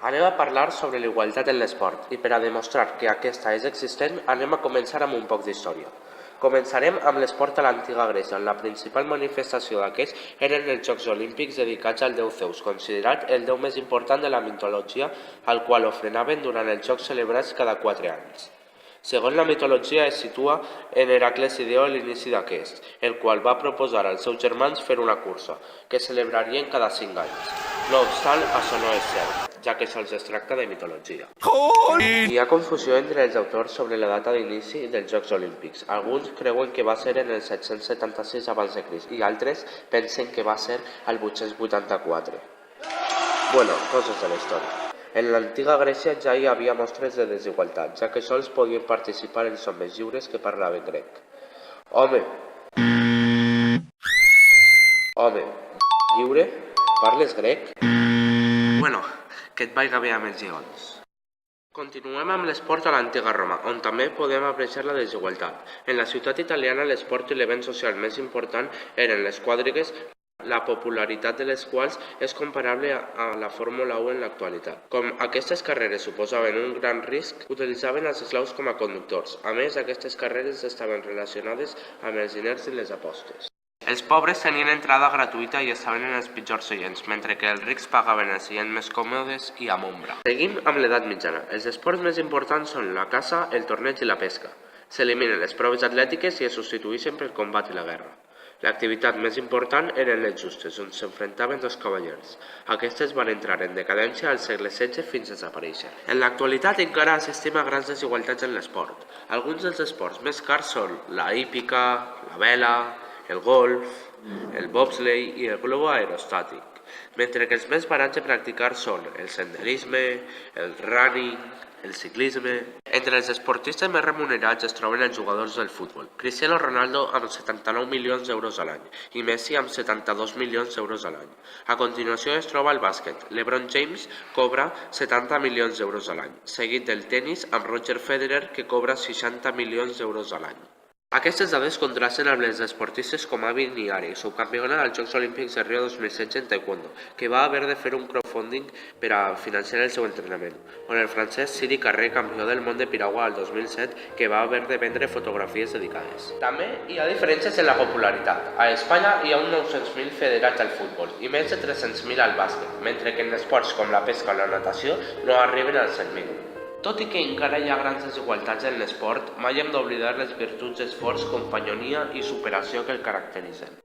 Anem a parlar sobre la igualtat en l'esport i per a demostrar que aquesta és existent anem a començar amb un poc d'història. Començarem amb l'esport a l'antiga Grècia, on la principal manifestació d'aquests eren els Jocs Olímpics dedicats al déu Zeus, considerat el déu més important de la mitologia, al qual ofrenaven durant els Jocs celebrats cada 4 anys. Segons la mitologia es situa en Heracles Ideo a l'inici d'aquest, el qual va proposar als seus germans fer una cursa, que celebrarien cada 5 anys. No obstant, això no és cert, ja que sols es tracta de mitologia. Hi ha confusió entre els autors sobre la data d'inici dels Jocs Olímpics. Alguns creuen que va ser en el 776 a.C. i altres pensen que va ser al 884. Bueno, coses de la història. En l'antiga Grècia ja hi havia mostres de desigualtat, ja que sols podien participar els homes lliures que parlaven grec. Home, lliure? Parles grec? Bueno, que et vaiga bé amb els lleons. Continuem amb l'esport a l'antiga Roma, on també podem apreciar la desigualtat. En la ciutat italiana l'esport i l'event social més important eren les quadrigues, la popularitat de les quals és comparable a la Fórmula 1 en l'actualitat. Com aquestes carreres suposaven un gran risc, utilitzaven els esclaus com a conductors. A més, aquestes carreres estaven relacionades amb els diners i les apostes. Els pobres tenien entrada gratuïta i estaven en els pitjors seients, mentre que els rics pagaven els seients més còmodes i amb ombra. Seguim amb l'edat mitjana. Els esports més importants són la caça, el torneig i la pesca. S'eliminen les proves atlètiques i es substitueixen pel combat i la guerra. L'activitat més important eren les justes, on s'enfrontaven dos cavallers. Aquestes van entrar en decadència al segle XVI fins a desaparèixer. En l'actualitat encara assistim a grans desigualtats en l'esport. Alguns dels esports més cars són la hípica, la vela, el golf, el bobsleigh i el globo aerostàtic, mentre que els més barats de practicar són el senderisme, el running, el ciclisme. Entre els esportistes més remunerats es troben els jugadors del futbol. Cristiano Ronaldo amb 79 milions d'euros a l'any i Messi amb 72 milions d'euros a l'any. A continuació es troba el bàsquet. LeBron James cobra 70 milions d'euros a l'any, seguit del tennis amb Roger Federer que cobra 60 milions d'euros a l'any. Aquestes dades contrasten amb les esportistes com Avi Niari, subcampiona als Jocs Olímpics de Rio 2016 en taekwondo, que va haver de fer un crowdfunding per a financiar el seu entrenament, on el francès Siri Carré, campió del món de piragua al 2007, que va haver de vendre fotografies dedicades. També hi ha diferències en la popularitat. A Espanya hi ha uns 900.000 federats al futbol i més de 300.000 al bàsquet, mentre que en esports com la pesca o la natació no arriben als 100.000. Tot i que encara hi ha grans desigualtats en l'esport, mai hem d'oblidar les virtuts d'esforç, companyonia i superació que el caracteritzen.